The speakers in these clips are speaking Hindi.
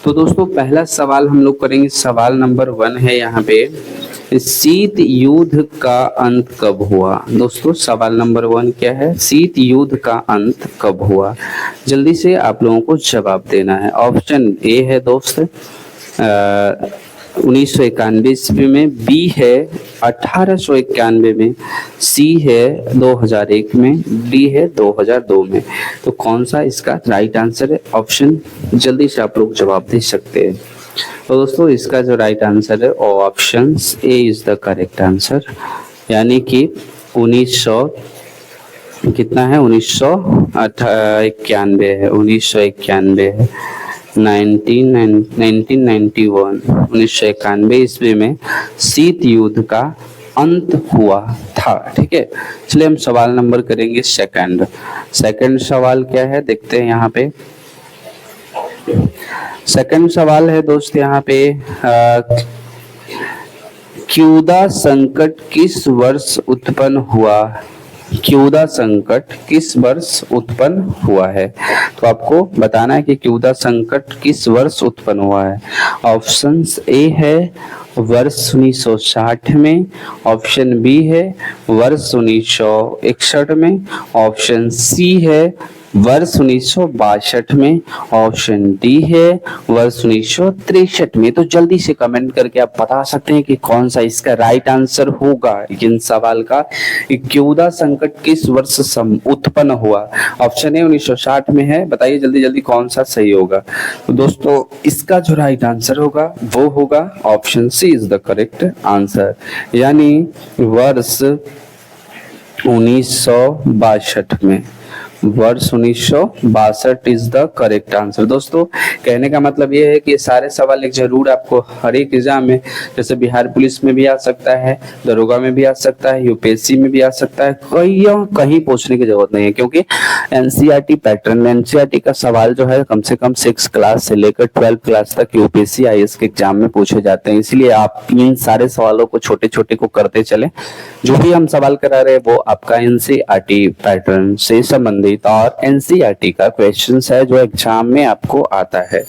तो दोस्तों पहला सवाल हम लोग करेंगे, सवाल नंबर 1 है यहाँ पे, शीत युद्ध का अंत कब हुआ। दोस्तों सवाल नंबर 1 क्या है, शीत युद्ध का अंत कब हुआ। जल्दी से आप लोगों को जवाब देना है। ऑप्शन ए है दोस्त 1991 ईस्वी में, बी है 1891 में, सी है 2001 में, डी है 2002 में। तो कौन सा इसका राइट आंसर है ऑप्शन, जल्दी से आप लोग जवाब दे सकते हैं। तो दोस्तों इसका जो राइट आंसर है option A is the correct answer, यानी कि 1900 कितना है, 1991 है, 1991 है, 1991 ईस्वी में शीत युद्ध का अंत हुआ था। ठीक है, चलिए हम सवाल नंबर करेंगे सेकंड सवाल क्या है देखते हैं यहाँ पे। सेकंड सवाल है दोस्त यहाँ पे, क्यूदा संकट किस वर्ष उत्पन्न हुआ। क्यूदा संकट किस वर्ष उत्पन्न हुआ है। तो आपको बताना है कि क्यूदा संकट किस वर्ष उत्पन्न हुआ है। ऑप्शन ए है वर्ष 1960 में, ऑप्शन बी है वर्ष 1961 में, ऑप्शन सी है वर्ष 1962 में, ऑप्शन डी है वर्ष 1963 में। तो जल्दी से कमेंट करके आप बता सकते हैं कि कौन सा इसका राइट आंसर होगा इन सवाल का, क्यूदा संकट किस वर्ष उत्पन्न हुआ। ऑप्शन ए 1960 में है, बताइए जल्दी जल्दी कौन सा सही होगा। तो दोस्तों इसका जो राइट आंसर होगा वो होगा option C is the correct answer, यानी वर्ष 1962 में, वर्ष 1962 इज द करेक्ट आंसर। दोस्तों कहने का मतलब ये है कि ये सारे सवाल एक जरूर आपको हर एक एग्जाम में, जैसे बिहार पुलिस में भी आ सकता है, दरोगा में भी आ सकता है, यूपीएससी में भी आ सकता है, कहीं पूछने की जरूरत नहीं है, क्योंकि एनसीईआरटी पैटर्न, एनसीईआरटी का सवाल जो है कम से कम 6 क्लास से लेकर 12 क्लास तक यूपीएससी आईएएस के एग्जाम में पूछे जाते हैं। इसलिए आप इन सारे सवालों को छोटे छोटे को करते चले। जो भी हम सवाल करा रहे हैं वो आपका एनसीईआरटी पैटर्न से संबंधित और एनसीईआरटी का क्वेश्चंस है जो एग्जाम में आपको आता है।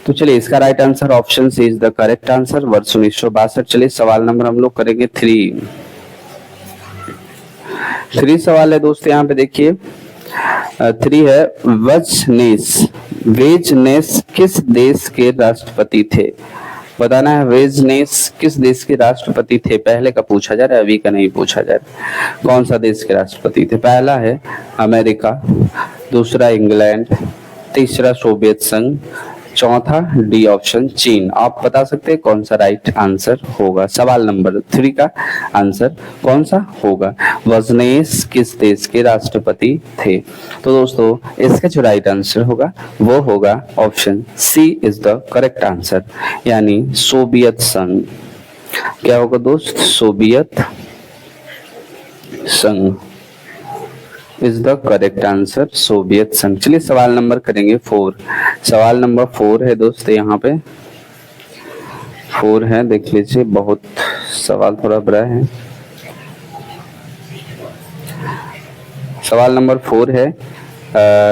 तो चलिए इसका right answer option C is the correct answer, वर्ष 1962। चलिए सवाल नंबर हम लोग करेंगे 3 सवाल है दोस्त यहाँ पे देखिए। 3 है वेजनेस किस देश के राष्ट्रपति थे। बताना है वेजनेस किस देश के राष्ट्रपति थे। पहले का पूछा जा रहा है, अभी का नहीं पूछा जा रहा। कौन सा देश के राष्ट्रपति थे। पहला है अमेरिका, दूसरा इंग्लैंड, तीसरा सोवियत संघ, चौथा डी ऑप्शन चीन। आप बता सकते हैं कौन सा राइट आंसर होगा। सवाल नंबर 3 का आंसर कौन सा होगा। वेजनेस किस देश के राष्ट्रपति थे। तो दोस्तों इसका जो राइट आंसर होगा वो होगा option C is the correct answer, यानी सोवियत संघ। क्या होगा दोस्त, सोवियत संघ is the correct answer, Soviet संघ। चलिए सवाल नंबर करेंगे 4। सवाल नंबर 4 है दोस्त यहाँ पे 4 है, देख लीजिए, बहुत सवाल थोड़ा बड़ा है। सवाल नंबर 4 है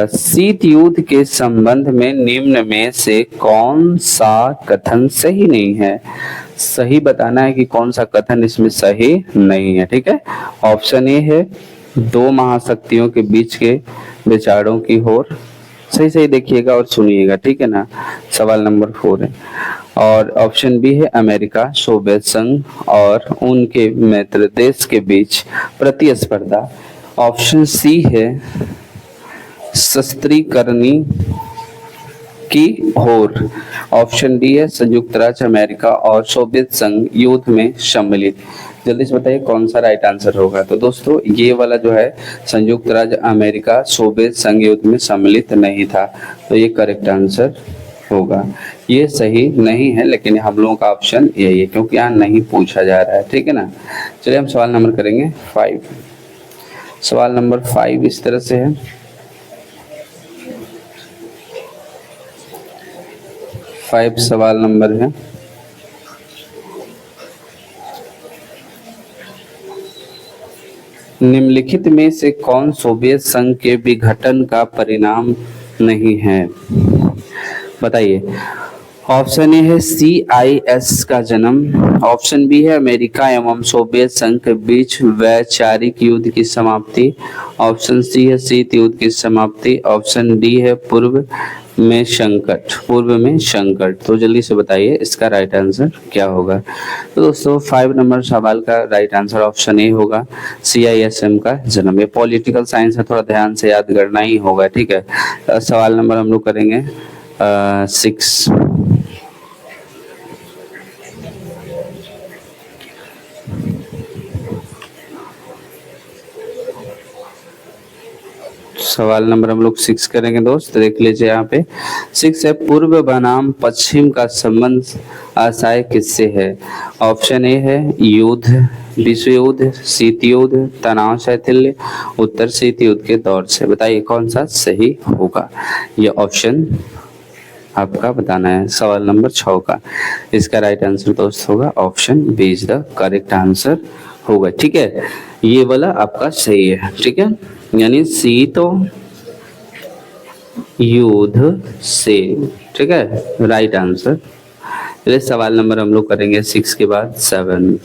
शीत युद्ध के संबंध में निम्न में से कौन सा कथन सही नहीं है। सही बताना है कि कौन सा कथन इसमें सही नहीं है। ठीक है, ऑप्शन ए है 2 महाशक्तियों के बीच के विचारों की ओर। सही देखिएगा और सुनिएगा, ठीक है ना। सवाल नंबर 4 है। और ऑप्शन बी है अमेरिका, सोवियत संघ और उनके मित्र देश के बीच प्रतिस्पर्धा। ऑप्शन सी है शस्त्रीकरणी की ओर। ऑप्शन डी है संयुक्त राज्य अमेरिका और सोवियत संघ युद्ध में सम्मिलित। जल्दी से बताइए कौन सा राइट आंसर होगा। तो दोस्तों ये वाला जो है संयुक्त राज्य अमेरिका सोवियत संघ युद्ध में सम्मिलित नहीं था, तो ये करेक्ट आंसर होगा। ये सही नहीं है, लेकिन हम लोगों का ऑप्शन यही है क्योंकि यहाँ नहीं पूछा जा रहा है। ठीक है ना। चलिए हम सवाल नंबर करेंगे 5। सवाल नंबर 5 इस तरह से है। 5 सवाल नंबर है। निम्नलिखित में से कौन सोवियत संघ के विघटन का परिणाम नहीं है। बताइए ऑप्शन ए है CIS का जन्म, ऑप्शन बी है अमेरिका एवं सोवियत संघ के बीच वैचारिक युद्ध की समाप्ति, ऑप्शन सी है शीत युद्ध की समाप्ति, ऑप्शन डी है पूर्व में संकट। तो जल्दी से बताइए इसका राइट आंसर क्या होगा। तो दोस्तों 5 नंबर सवाल का राइट आंसर ऑप्शन ए होगा, CISM का जन्म। ये पॉलिटिकल साइंस है, थोड़ा ध्यान से याद करना ही होगा, ठीक है। सवाल नंबर हम लोग करेंगे 6। सवाल नंबर हम लोग 6 करेंगे दोस्त, देख लीजिए यहाँ पे 6 है, पूर्व बनाम पश्चिम का संबंध आशय किससे है। ऑप्शन ए है युद्ध, विश्व युद्ध, शीत युद्ध, तनाव शैथिल्य, उत्तर शीत युद्ध के दौर से। बताइए कौन सा सही होगा, ये ऑप्शन आपका बताना है। सवाल नंबर 6 का इसका राइट आंसर दोस्त होगा option B is the correct answer होगा, ठीक है। ये वाला आपका सही है, ठीक है, यानी शीत युद्ध से, ठीक है, राइट आंसर। चलिए सवाल नंबर हम लोग करेंगे 6 के बाद 7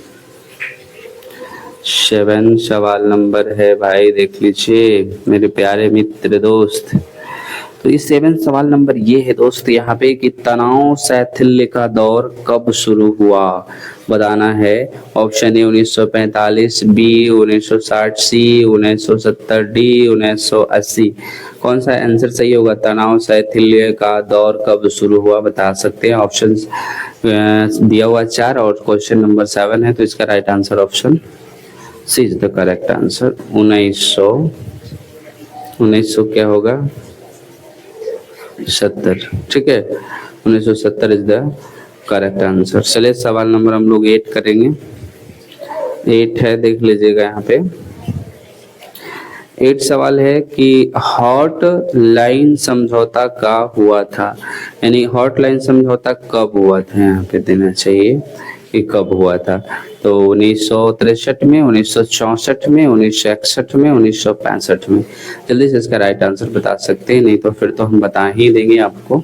सवाल नंबर है भाई, देख लीजिए मेरे प्यारे मित्र दोस्त। तो ये 7 सवाल नंबर ये है दोस्त यहाँ पे कि तनाव शैथिल्य का दौर कब शुरू हुआ, बताना है। Option A 1945, B 1960, C 1970, D 1980। कौन सा आंसर सही होगा, तनाव शैथिल्य का दौर कब शुरू हुआ बता सकते हैं। ऑप्शन दिया हुआ 4 और क्वेश्चन नंबर 7 है, तो इसका right answer option C is the correct answer. 1900 क्या होगा 70, ठीक है, 1970 इज द करेक्ट आंसर। चलिए सवाल नंबर हम लोग 8 करेंगे। 8 है, देख लीजिएगा यहाँ पे 8 सवाल है कि हॉट लाइन समझौता का हुआ था, यानी हॉट लाइन समझौता कब हुआ था, यहाँ पे देना चाहिए कि कब हुआ था। तो 1963 में, 1964 में, 1961 में, 1965 में। जल्दी से इसका राइट आंसर बता सकते हैं, नहीं तो फिर तो हम बता ही देंगे आपको।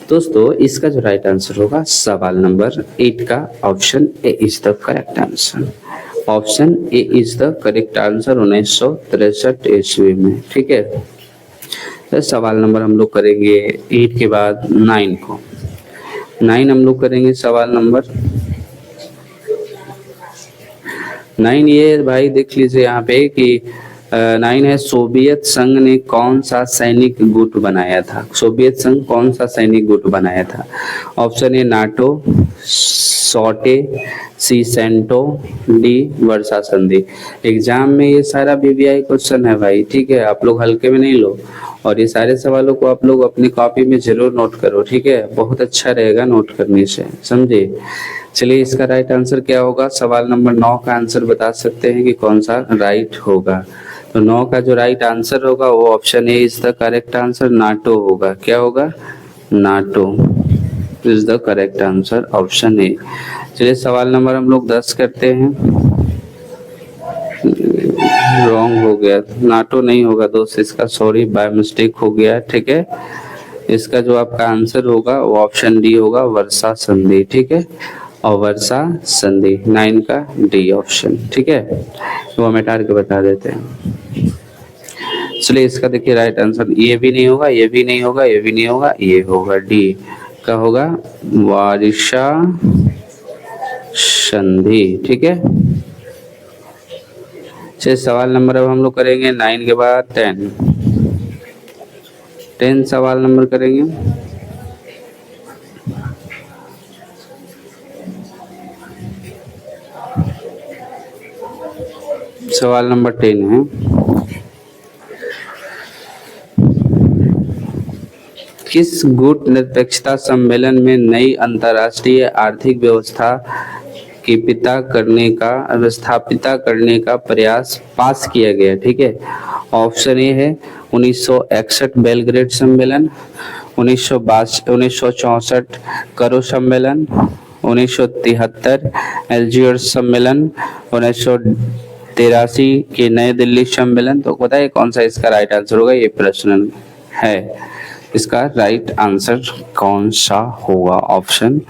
दोस्तों इसका जो राइट आंसर होगा सवाल नंबर 8 का option A is the correct answer. Option A is the correct answer 1963 ईस्वी में, ठीक है। तो सवाल नंबर हम लोग करेंगे 8 के बाद 9 को। 9 हम लोग करेंगे सवाल नंबर 9। ये भाई देख लीजिए यहाँ पे कि 9 है, सोवियत संघ ने कौन सा सैनिक गुट बनाया था। सोवियत संघ कौन सा सैनिक गुट बनाया था। Option A NATO, SEATO, C CENTO, D वर्षा संधि। एग्जाम में ये सारा VVI क्वेश्चन है भाई, ठीक है, आप लोग हल्के में नहीं लो, और ये सारे सवालों को आप लोग अपनी कॉपी में जरूर नोट करो, ठीक है, बहुत अच्छा रहेगा नोट करने से, समझे। चलिए इसका राइट आंसर क्या होगा, सवाल नंबर 9 का आंसर बता सकते हैं कि कौन सा राइट होगा। तो 9 का जो राइट आंसर होगा वो option A is the correct answer, NATO होगा। क्या होगा, NATO is the correct answer, option A. चलिए सवाल नंबर हम लोग 10 करते हैं। रॉन्ग हो गया, नाटो नहीं होगा दोस्त इसका, सॉरी बाय मिस्टेक हो गया, ठीक है। इसका जो आपका आंसर होगा वो ऑप्शन डी होगा, वर्षा संधि, ठीक है, और वर्षा संधि 9 का डी ऑप्शन, ठीक है। तो हम हटा के बता देते हैं। चलिए इसका देखिए राइट आंसर ये भी नहीं होगा, ये भी नहीं होगा, ये भी नहीं होगा, ये होगा डी का होगा वर्षा संधि, ठीक है। चलिए सवाल नंबर अब हम लोग करेंगे 9 के बाद 10 सवाल नंबर करेंगे। सवाल नंबर 10 है, किस गुट निरपेक्षता सम्मेलन में नई अंतर्राष्ट्रीय आर्थिक व्यवस्था की स्थापित करने का प्रयास पास किया गया, ठीक है। ऑप्शन ए है 1961 बेलग्रेड सम्मेलन, 1964 करो सम्मेलन, 1973 अल्जियर्स सम्मेलन, 1983 के नई दिल्ली सम्मेलन। तो बताइए कौन सा इसका राइट आंसर होगा, ये प्रश्न है। इसका राइट आंसर कौन सा होगा? Option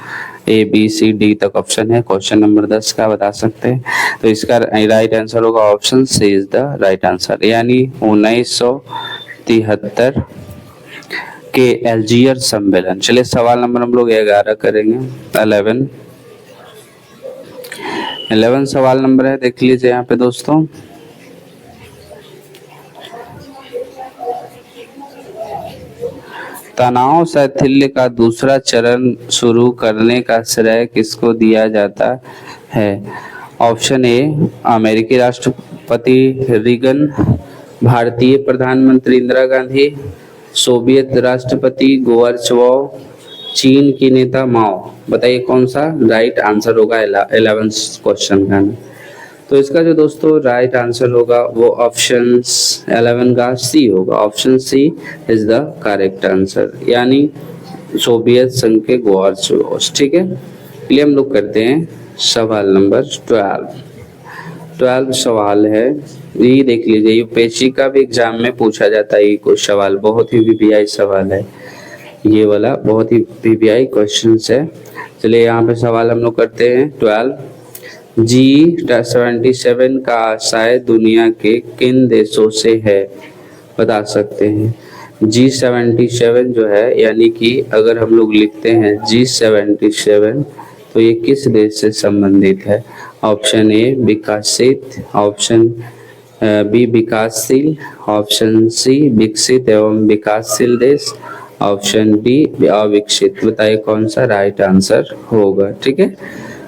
A B C D तक ऑप्शन है, क्वेश्चन नंबर 10 का बता सकते हैं। तो इसका राइट आंसर होगा option C is the right answer, यानी 1973 के एल्जियर सम्मेलन। चलिए सवाल नंबर हम लोग 11 करेंगे। 11 सवाल नंबर है, देख लीजिए यहाँ पे दोस्तों। तनाव शैथिल्य का दूसरा चरण शुरू करने का श्रेय किसको दिया जाता है? ऑप्शन ए अमेरिकी राष्ट्रपति रीगन, भारतीय प्रधानमंत्री इंदिरा गांधी, सोवियत राष्ट्रपति गोर्बाचोव, चीन की नेता माओ। बताइए कौन सा राइट आंसर होगा 11 क्वेश्चन का। तो इसका जो दोस्तों राइट आंसर होगा वो ऑप्शन 11 का सी होगा। Option C is the correct answer, यानी सोवियत संघ के गोर्बाचोव। ठीक है, चलिए हम लोग करते हैं सवाल नंबर 12 सवाल है। ये देख लीजिए, यूपीएससी का भी एग्जाम में पूछा जाता है ये कुछ सवाल, बहुत ही वीवीआई सवाल है ये वाला, बहुत ही वीवीआई क्वेश्चन है। चलिए यहाँ पे सवाल हम लोग करते हैं 12। G77 का आशय दुनिया के किन देशों से है? बता सकते हैं। G77 जो है, यानी कि अगर हम लोग लिखते हैं G77 तो ये किस देश से संबंधित है? ऑप्शन ए विकसित, ऑप्शन बी विकासशील, ऑप्शन सी विकसित एवं विकासशील देश, ऑप्शन डी अविकसित। बताइए कौन सा राइट आंसर होगा। ठीक है,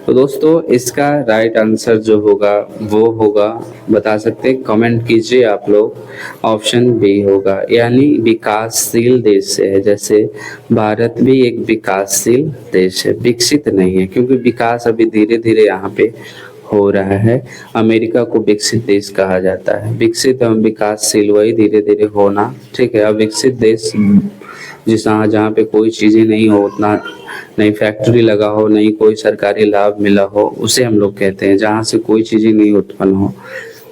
तो दोस्तों इसका राइट आंसर जो होगा वो होगा, बता सकते हैं, कमेंट कीजिए आप लोग। ऑप्शन बी होगा, यानी विकासशील देश से है। जैसे भारत भी एक विकासशील देश है, विकसित नहीं है, क्योंकि विकास अभी धीरे धीरे यहाँ पे हो रहा है। अमेरिका को विकसित देश कहा जाता है, विकसित एवं विकासशील वही धीरे धीरे होना। ठीक है, अब विकसित देश जहाँ पे कोई चीजें नहीं हो, उतना नहीं फैक्ट्री लगा हो, नहीं कोई सरकारी लाभ मिला हो, उसे हम लोग कहते हैं, जहाँ से कोई चीजें नहीं उत्पन्न हो।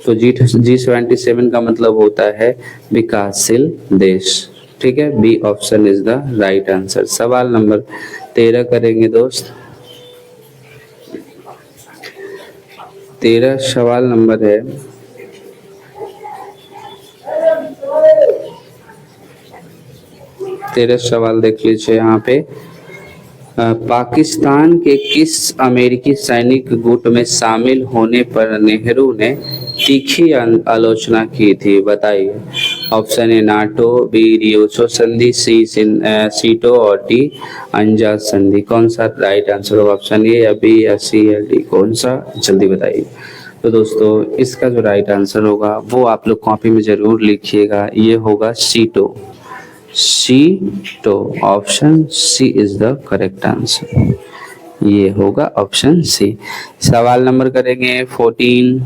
तो G77 का मतलब होता है विकासशील देश। ठीक है, B option is the right answer. सवाल नंबर 13 करेंगे दोस्त। 13 सवाल नंबर है। तेरह सवाल देख लीजिए यहाँ पे। पाकिस्तान के किस अमेरिकी सैनिक गुट में शामिल होने पर नेहरू ने तीखी आलोचना की थी? बताइए। ऑप्शन ए नाटो, बी रियोसो संधि, सी सीटो और डी अंजाज संधि। कौन सा राइट आंसर होगा? ऑप्शन ए या बी या सी या डी, कौन सा? जल्दी बताइए। तो दोस्तों इसका जो राइट आंसर होगा वो आप लोग कॉपी में जरूर लिखिएगा, ये होगा SEATO. SEATO, option C is the correct answer, ये होगा ऑप्शन सी। सवाल नंबर करेंगे 14,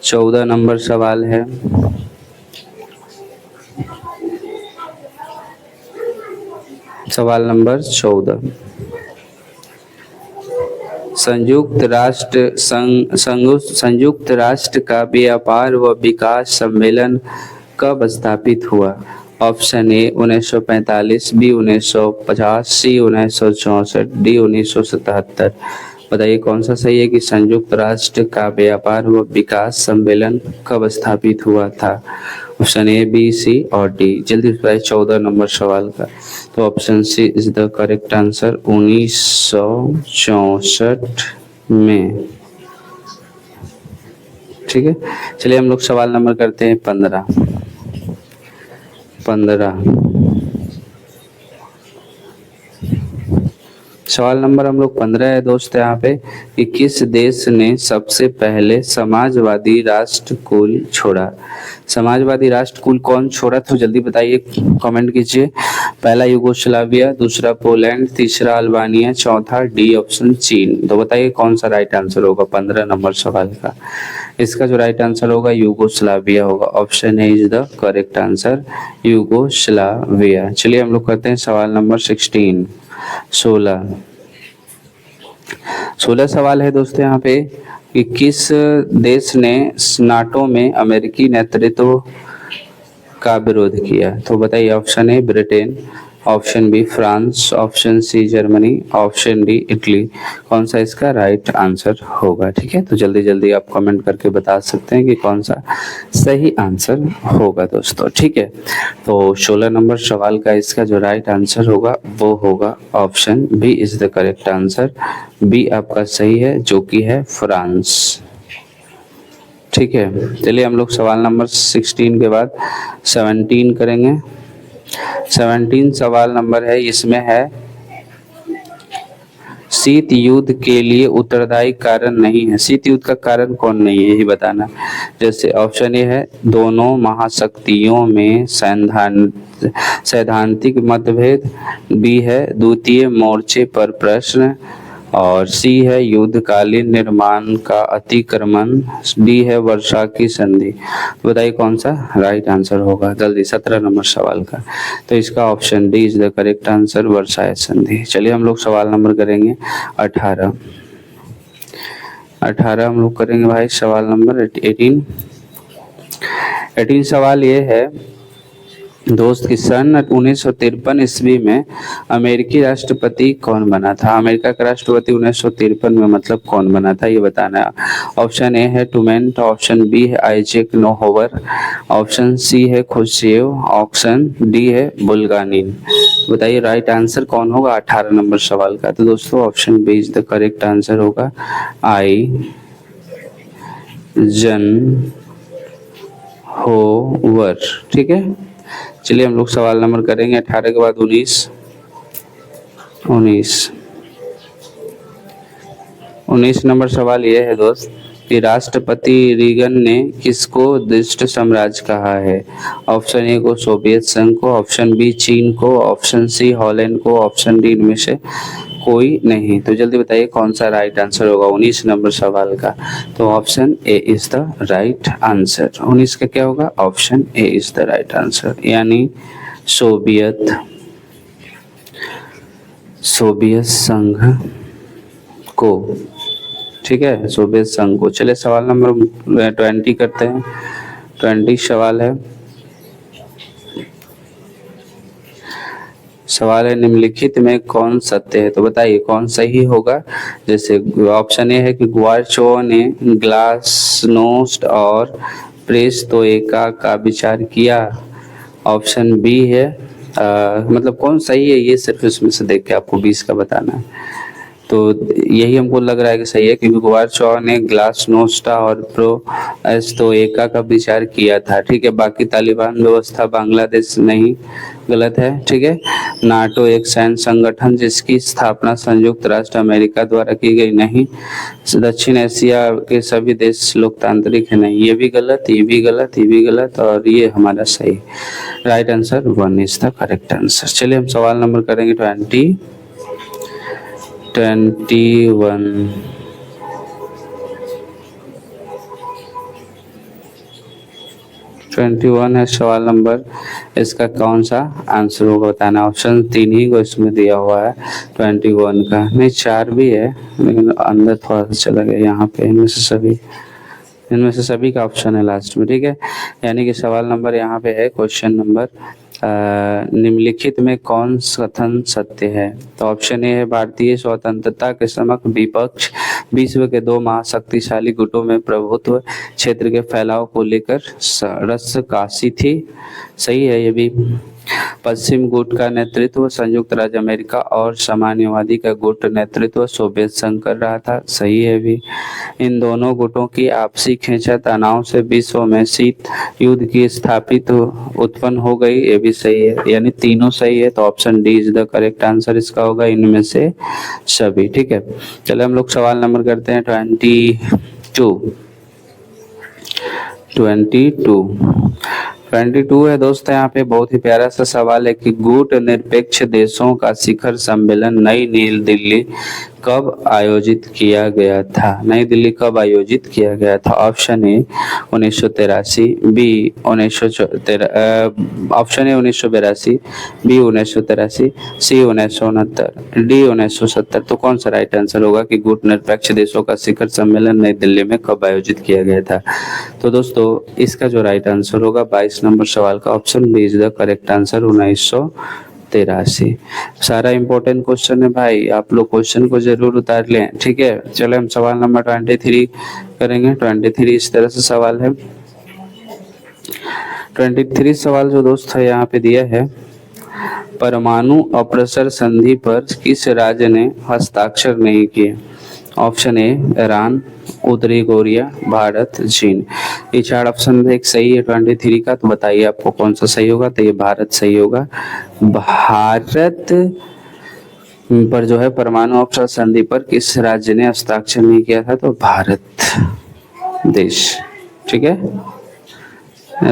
14 नंबर सवाल है। सवाल नंबर 14। संयुक्त राष्ट्र का व्यापार व विकास सम्मेलन कब स्थापित हुआ? Option A 1945, B 1950, C 1964, D 1977। बताइए कौन सा सही है कि संयुक्त राष्ट्र का व्यापार व विकास सम्मेलन कब स्थापित हुआ था? ऑप्शन ए, बी, सी और डी। जल्दी बताइए 14 नंबर सवाल का। तो option C is the correct answer, 1964 में। ठीक है, चलिए हम लोग सवाल नंबर करते हैं 15। सवाल नंबर हम लोग 15 है दोस्त यहाँ पे कि किस देश ने सबसे पहले समाजवादी राष्ट्रकुल छोड़ा? समाजवादी राष्ट्रकुल कौन छोड़ा? तो जल्दी बताइए, कमेंट कीजिए। पहला यूगोस्लाविया, दूसरा पोलैंड, तीसरा अल्बानिया, चौथा डी ऑप्शन चीन। तो बताइए कौन सा राइट आंसर होगा 15 नंबर सवाल का? इसका जो राइट आंसर होगा यूगोस्लाविया होगा। Option A is the correct answer, Yugoslavia. चलिए हम लोग करते हैं सवाल नंबर 16। 16 सवाल है दोस्तों यहाँ पे कि किस देश ने नाटो में अमेरिकी नेतृत्व का विरोध किया? तो बताइए, option A Britain, option B France, option C Germany, option D Italy. कौन सा इसका राइट आंसर होगा? ठीक है, तो जल्दी जल्दी आप कमेंट करके बता सकते हैं कि कौन सा सही आंसर होगा दोस्तों। ठीक है, तो 16 नंबर सवाल का इसका जो राइट आंसर होगा वो होगा option B is the correct answer. B आपका सही है, जो कि है फ्रांस। ठीक है, चलिए हम लोग सवाल नंबर 16 के बाद 17 करेंगे। 17 सवाल नंबर है, इसमें है शीत युद्ध के लिए उत्तरदायी कारण नहीं है। शीत युद्ध का कारण कौन नहीं है, यही बताना। जैसे ऑप्शन ए है दोनों महाशक्तियों में सैद्धांतिक मतभेद, बी है द्वितीय मोर्चे पर प्रश्न, और सी है युद्धकालीन निर्माण का अतिक्रमण, डी है वर्षा की संधि। तो बताइए कौन सा राइट आंसर होगा जल्दी, 17 नंबर सवाल का। तो इसका option D is the correct answer, वर्षा संधि। चलिए हम लोग सवाल नंबर करेंगे 18। 18 हम लोग करेंगे भाई सवाल नंबर 18। 18 सवाल ये है दोस्त कि सन 1953 ईस्वी में अमेरिकी राष्ट्रपति कौन बना था? अमेरिका का राष्ट्रपति 1953 में मतलब कौन बना था, ये बताना है। ऑप्शन ए है ट्रूमैन, ऑप्शन बी है आइजैक नोहोवर, ऑप्शन सी है खुर्शीव, ऑप्शन डी है बुल्गानिन। बताइए राइट आंसर कौन होगा 18 नंबर सवाल का? तो दोस्तों option B is the correct answer होगा, आई जन होवर। ठीक है, चलिए हम लोग सवाल नंबर करेंगे 18 के बाद 19 नंबर सवाल यह है दोस्त कि राष्ट्रपति रीगन ने किसको दुष्ट साम्राज्य कहा है? ऑप्शन ए को सोवियत संघ को, ऑप्शन बी चीन को, ऑप्शन सी हॉलैंड को, ऑप्शन डी इनमें से कोई नहीं। तो जल्दी बताइए कौन सा राइट आंसर होगा 19 नंबर सवाल का? तो option A is the right answer. 19 का क्या होगा? Option A is the right answer, यानी सोवियत संघ को। ठीक है, सोवियत संघ को। चलिए सवाल नंबर 20 करते हैं। 20 सवाल है, सवाल है निम्नलिखित में कौन सत्य है? तो बताइए कौन सही होगा। जैसे ऑप्शन ए है कि ग्वारचो ने ग्लासनोस्ट और पेरेस्ट्रोइका का विचार किया, ऑप्शन बी है मतलब कौन सही है ये सिर्फ इसमें से देख के आपको 20 का बताना है। तो यही हमको लग रहा है कि सही है, क्योंकि ग्वारचो ने ग्लासनोस्टा और पेरेस्ट्रोइका का विचार किया था। ठीक है, बाकी तालिबान व्यवस्था बांग्लादेश नहीं, गलत है। ठीक है, नाटो एक सैन्य संगठन जिसकी स्थापना संयुक्त राष्ट्र अमेरिका द्वारा की गई, नहीं। दक्षिण एशिया के सभी देश लोकतांत्रिक है, नहीं। ये भी गलत, ये भी गलत, ये भी गलत, और ये हमारा सही। Right answer 1 is the correct answer. चलिए हम सवाल नंबर करेंगे 21। 21 है सवाल नंबर, इसका कौन सा आंसर होगा बताना। ऑप्शन 3 ही को इसमें दिया हुआ है 21 का, नहीं 4 भी है लेकिन अंदर थोड़ा सा चला गया यहाँ पे। इनमें से सभी का ऑप्शन है लास्ट में। ठीक है, यानी कि सवाल नंबर यहाँ पे है क्वेश्चन नंबर निम्नलिखित में कौन कथन सत्य है? तो ऑप्शन ए है भारतीय स्वतंत्रता के समक्ष विपक्ष विश्व के 2 महाशक्तिशाली गुटों में प्रभुत्व क्षेत्र के फैलाव को लेकर रस्साकशी थी, सही है। ये भी पश्चिम गुट का नेतृत्व संयुक्त राज्य अमेरिका और साम्यवादी का गुट नेतृत्व सोवियत संघ कर रहा था, सही है भी। इन दोनों गुटों की आपसी खींचा तनाव से विश्व में शीत युद्ध की स्थापित उत्पन्न हो गई, ये भी सही है। यानी तीनों सही है, तो option D is the correct answer इसका होगा, इनमें से सभी। ठीक है, चलो हम लोग सवाल नंबर करते हैं 22 है दोस्त। यहाँ पे बहुत ही प्यारा सा सवाल है कि गुट निरपेक्ष देशों का शिखर सम्मेलन नई दिल्ली कब आयोजित किया गया था? नई दिल्ली कब आयोजित किया गया था? Option A 1983, B 1983, option A 1982, B 1983, C 1969, D 1970। तो कौन सा राइट आंसर होगा कि गुट निरपेक्ष देशों का शिखर सम्मेलन नई दिल्ली में कब आयोजित किया गया था? तो दोस्तों इसका जो राइट आंसर होगा 22 नंबर सवाल का option B is the correct answer 1983। सारा इंपॉर्टेंट क्वेश्चन है भाई, आप लोग क्वेश्चन को जरूर उतार लें, ठीक है। चलो हम सवाल नंबर 23 करेंगे। 23 इस तरह से सवाल है। 23 सवाल जो दोस्त है यहाँ पे दिया है, परमाणु अप्रसर संधि पर किस राज्य ने हस्ताक्षर नहीं किए? ऑप्शन ए ईरान, उत्तरी कोरिया, भारत, चीन। ये चार ऑप्शन में एक सही है 23 का, तो बताइए आपको कौन सा सही होगा? तो ये भारत सही होगा। भारत पर जो है परमाणु अप्रसर संधि पर किस राज्य ने हस्ताक्षर नहीं किया था? तो भारत देश, ठीक है।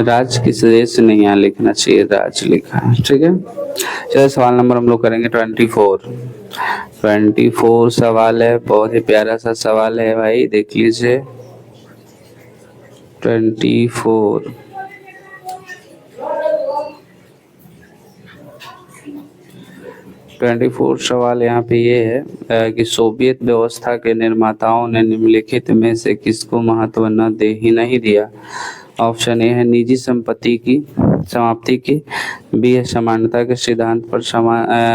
राज किस देश ने यहाँ लिखना चाहिए, राज लिखा है, ठीक है। चलिए सवाल नंबर हम लोग करेंगे 24 सवाल है, बहुत ही प्यारा सा सवाल है भाई, देख लीजिए। 24 सवाल यहाँ पे ये है कि सोवियत व्यवस्था के निर्माताओं ने निम्नलिखित में से किसको महत्व न दे ही नहीं दिया? ऑप्शन ए है निजी संपत्ति की समाप्ति की, बी है समानता के सिद्धांत पर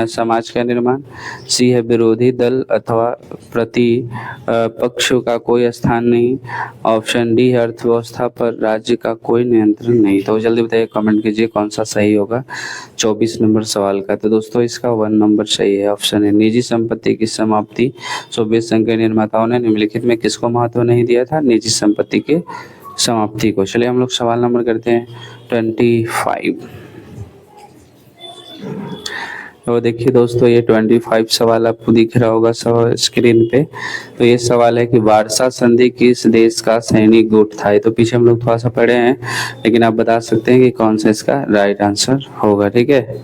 समाज का निर्माण, सी है विरोधी दल अथवा प्रतिपक्ष का कोई स्थान नहीं, ऑप्शन डी है अर्थव्यवस्था पर राज्य का कोई नियंत्रण नहीं। तो जल्दी बताइए, कमेंट कीजिए कौन सा सही होगा 24 नंबर सवाल का। तो दोस्तों इसका 1 नंबर सही है, ऑप्शन है निजी संपत्ति की समाप्ति। सोवियत संघ के निर्माताओं ने निम्नलिखित में किसको महत्व नहीं दिया था? निजी संपत्ति के समाप्ति को। चलिए हम लोग सवाल नंबर करते हैं 25। तो देखिए दोस्तों, ये 25 सवाल आपको दिख रहा होगा स्क्रीन पे। तो ये सवाल है कि वारसा संधि किस देश का सैनिक गुट था? ये तो पीछे हम लोग थोड़ा सा पढ़े हैं, लेकिन आप बता सकते हैं कि कौन सा इसका राइट आंसर होगा, ठीक है।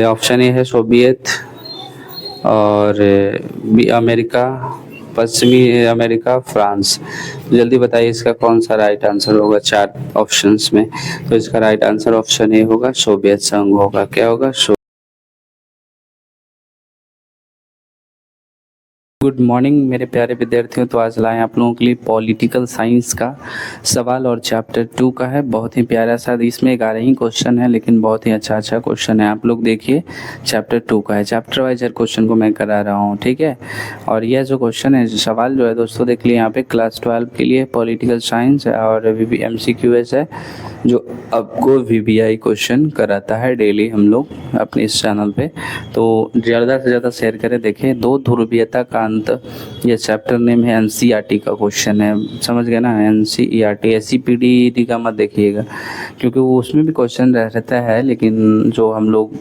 ऑप्शन ए है सोवियत, और अमेरिका, पश्चिमी अमेरिका, फ्रांस। जल्दी बताइए इसका कौन सा राइट आंसर होगा 4 ऑप्शंस में? तो इसका राइट आंसर ऑप्शन ए होगा, सोवियत संघ होगा। क्या होगा? गुड मॉर्निंग मेरे प्यारे विद्यार्थियों। तो आज लाए आप लोगों के लिए पॉलिटिकल साइंस का सवाल, और चैप्टर 2 का है। बहुत ही प्यारा सा, इसमें 11 ही क्वेश्चन है, लेकिन बहुत ही अच्छा क्वेश्चन है। आप लोग देखिए, चैप्टर 2 का है, चैप्टर वाइज हर क्वेश्चन को मैं करा रहा हूँ, ठीक है। और यह जो क्वेश्चन है, सवाल जो है दोस्तों, देख लिए यहाँ पे क्लास 12 के लिए पॉलिटिकल साइंस और MCQS है, जो आपको VBI क्वेश्चन कराता है डेली हम लोग अपने इस चैनल पे। तो ज़्यादा से ज़्यादा शेयर करें। देखें, दो ध्रुवीयता का अंत, ये चैप्टर नेम है, NCERT का क्वेश्चन है, समझ गए ना? NCERT, SCPD का मत देखिएगा, क्योंकि वो उसमें भी क्वेश्चन रहता है, लेकिन जो हम लोग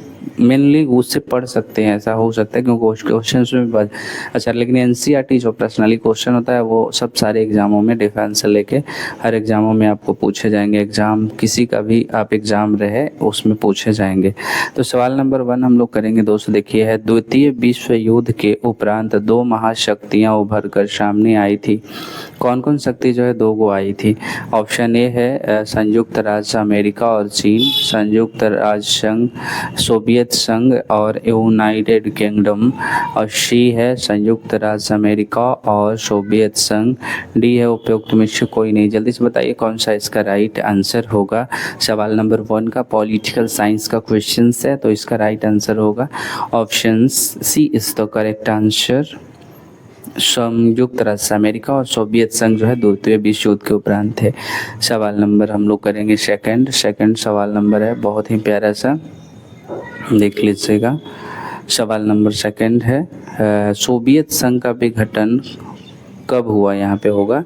मेनली उससे पढ़ सकते हैं, ऐसा हो सकता है, क्योंकि क्वेश्चन में अच्छा। लेकिन NCERT जो पर्सनली क्वेश्चन होता है, वो सब सारे एग्जामों में, डिफेंस से लेके हर एग्जामों में आपको पूछे जाएंगे। एग्जाम किसी का भी आप एग्जाम रहे, उसमें पूछे जाएंगे। तो सवाल नंबर 1 हम लोग करेंगे दोस्तों। देखिए है, द्वितीय विश्व युद्ध के उपरांत 2 महाशक्तियाँ उभर कर सामने आई थी। कौन कौन शक्ति जो है 2 गो आई थी? ऑप्शन ए है संयुक्त राज्य अमेरिका और चीन, संयुक्त राज्य संघ, सोवियत संघ और यूनाइटेड किंगडम, और सी है संयुक्त राज्य अमेरिका और सोवियत संघ, डी है उपयुक्त में से कोई नहीं। जल्दी से बताइए कौन सा इसका राइट आंसर होगा। सवाल नंबर 1 का पॉलिटिकल साइंस का क्वेश्चन है, तो इसका राइट आंसर होगा option C is the correct answer. संयुक्त राज्य अमेरिका और सोवियत संघ जो है द्वितीय विश्व युद्ध के उपरांत थे। सवाल नंबर हम लोग करेंगे सेकंड सवाल नंबर है, बहुत ही प्यारा सा, देख लीजिएगा। सवाल नंबर 2 है, सोवियत संघ का विघटन कब हुआ? यहाँ पे होगा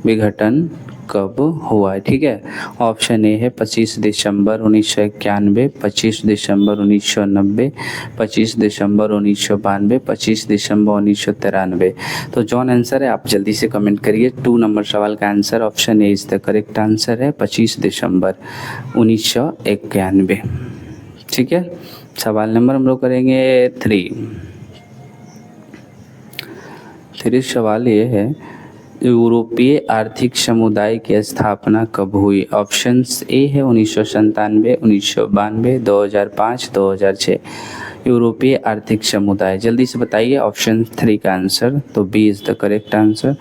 विघटन कब हुआ है, ठीक है। ऑप्शन ए है 25 दिसंबर 1991, 25 दिसंबर 1990, 25 दिसंबर 1992, 25 दिसंबर 1993। तो जॉन आंसर है, आप जल्दी से कमेंट करिए। 2 नंबर सवाल का answer option A is the correct answer है, 25 दिसंबर 1991, ठीक है। सवाल नंबर हम लोग करेंगे 3 सवाल ये है, यूरोपीय आर्थिक समुदाय की स्थापना कब हुई? ऑप्शंस ए है 1997, 1992, 2005, 2006। यूरोपीय आर्थिक समुदाय, जल्दी से बताइए ऑप्शन 3 का आंसर। तो B is the correct answer,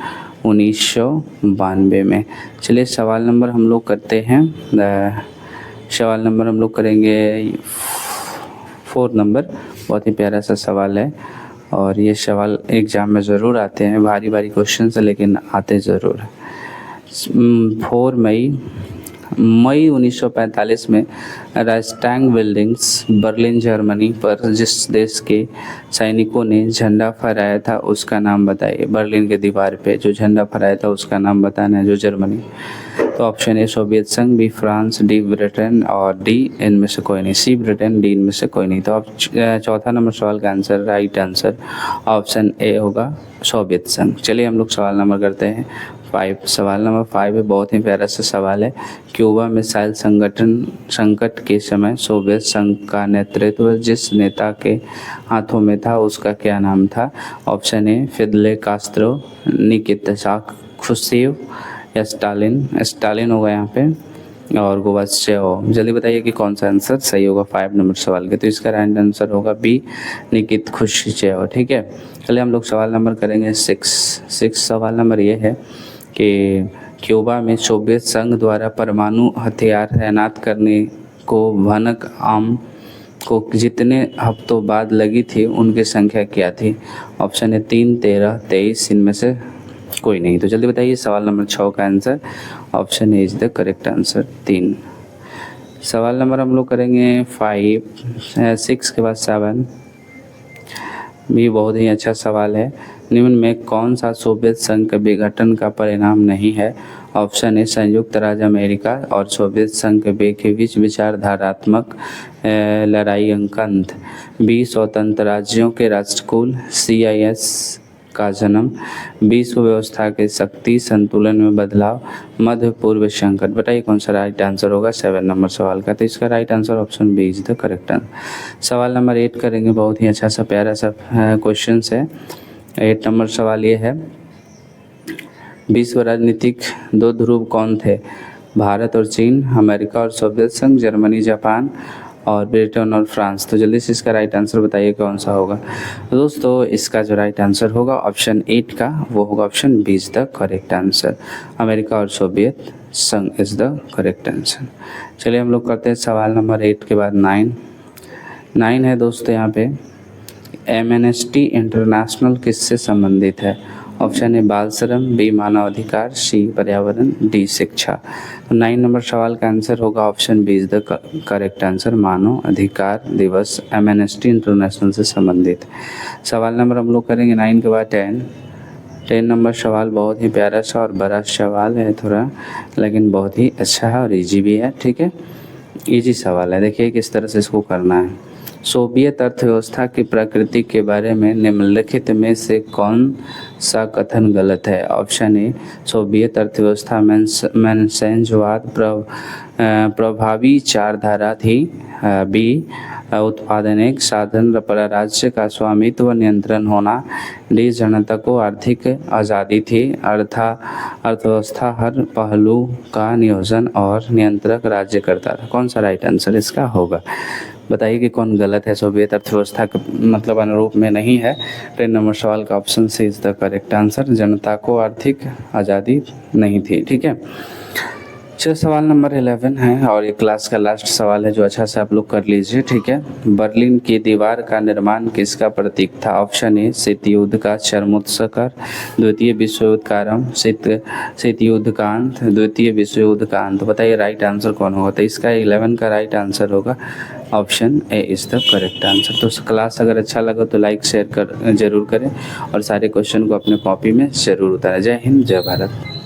1992 में। चलिए सवाल नंबर हम लोग करते हैं, सवाल नंबर हम लोग करेंगे 4 नंबर। बहुत ही प्यारा सा सवाल है और ये सवाल एग्ज़ाम में ज़रूर आते हैं, भारी भारी क्वेश्चन है लेकिन आते ज़रूर हैं। 4 मई 1945 में राइक्सटैग बिल्डिंग्स बर्लिन जर्मनी पर जिस देश के सैनिकों ने झंडा फहराया था उसका नाम बताइए। बर्लिन के दीवार पे जो झंडा फहराया था उसका नाम बताना है, जो जर्मनी। तो ऑप्शन ए सोवियत संघ, बी फ्रांस, डी ब्रिटेन और डी इनमें से कोई नहीं, सी ब्रिटेन, डी इनमें से कोई नहीं। तो अब चौथा नंबर सवाल का answer, right answer option A होगा, सोवियत संघ। चलिए हम लोग सवाल नंबर करते हैं 5। सवाल नंबर 5 है, बहुत ही प्यारा सा सवाल है। क्यूबा मिसाइल संकट के समय सोवियत संघ का नेतृत्व जिस नेता के हाथों में था उसका क्या नाम था? ऑप्शन ए फिदेल कास्त्रो, निकिता खुश्चेव या स्टालिन होगा यहाँ पे, और गोबाचेव। जल्दी बताइए कि कौन सा आंसर सही होगा 5 नंबर सवाल के। तो इसका राइट आंसर होगा बी, निकिता खुश्चेव। ठीक है, चलिए हम लोग सवाल नंबर करेंगे 6। सवाल नंबर ये है कि क्यूबा में सोवियत संघ द्वारा परमाणु हथियार तैनात करने को भनक आम को जितने हफ्तों बाद लगी थी उनकी संख्या क्या थी? ऑप्शन है 3, 13, 23, इनमें से कोई नहीं। तो जल्दी बताइए सवाल नंबर 6 का answer, option A is the correct answer, 3। सवाल नंबर हम लोग करेंगे 5, 6 के बाद 7 भी बहुत ही अच्छा सवाल है। निम्न में कौन सा सोवियत संघ के विघटन का परिणाम नहीं है? ऑप्शन ए संयुक्त राज्य अमेरिका और सोवियत संघ के बीच विचारधारात्मक लड़ाई अंत, बी स्वतंत्र राज्यों के राष्ट्रकुल CIS का जन्म, विश्व व्यवस्था के शक्ति संतुलन में बदलाव, मध्य पूर्व संकट। बताइए कौन सा राइट आंसर होगा 7 नंबर सवाल का? तो इसका right answer option B is the correct answer. सवाल नंबर 8 करेंगे, बहुत ही अच्छा सा प्यारा सा क्वेश्चन है। 8 नंबर सवाल ये है, विश्व राजनीतिक 2 ध्रुव कौन थे? भारत और चीन, अमेरिका और सोवियत संघ, जर्मनी जापान और ब्रिटेन और फ्रांस। तो जल्दी से इसका राइट आंसर बताइए कौन सा होगा। तो दोस्तों इसका जो राइट आंसर होगा ऑप्शन 8 का, वो होगा option B is the correct answer, America और सोवियत संघ इज द करेक्ट आंसर। चलिए हम लोग करते हैं सवाल नंबर 8 के बाद 9 है दोस्तों यहाँ पे, एमनेस्टी इंटरनेशनल किससे संबंधित है? ऑप्शन ए बाल श्रम, बी मानव अधिकार, सी पर्यावरण, डी शिक्षा। तो 9 नंबर सवाल का आंसर होगा option B is the correct answer, मानव अधिकार दिवस एमनेस्टी इंटरनेशनल से संबंधित। सवाल नंबर हम लोग करेंगे 9 के बाद 10 नंबर सवाल, बहुत ही प्यारा सा और बड़ा सवाल है थोड़ा, लेकिन बहुत ही अच्छा है और इजी भी है। ठीक है, इजी सवाल है, देखिए किस तरह से इसको करना है। सोवियत अर्थव्यवस्था की प्रकृति के बारे में निम्नलिखित में से कौन सा कथन गलत है? ऑप्शन ए सोवियत अर्थव्यवस्था मेन्सेंजवाद प्रभावी चारधारा थी, बी उत्पादन एक साधन पर राज्य का स्वामित्व नियंत्रण होना, डी जनता को आर्थिक आज़ादी थी, अर्थव्यवस्था हर पहलू का नियोजन और नियंत्रक राज्य करता था। कौन सा राइट आंसर इसका होगा? बताइए कि कौन गलत है, सोवियत अर्थव्यवस्था के मतलब अनुरूप में नहीं है। 10 नंबर सवाल का option C is the correct answer, जनता को आर्थिक आज़ादी नहीं थी। ठीक है, चलिए सवाल नंबर 11 है और ये क्लास का लास्ट सवाल है जो अच्छा से आप लोग कर लीजिए। ठीक है, बर्लिन की दीवार का निर्माण किसका प्रतीक था? ऑप्शन ए शीत युद्ध का चरमोत्कर्ष, द्वितीय विश्व युद्ध का आरंभ, शीत युद्ध का अंत, द्वितीय विश्व युद्ध का अंत। बताइए राइट आंसर कौन होगा? तो इसका 11 का राइट आंसर होगा option A is the correct answer. तो क्लास अगर अच्छा लगा तो लाइक शेयर जरूर करें और सारे क्वेश्चन को अपने कॉपी में जरूर उतारें। जय हिंद, जय भारत।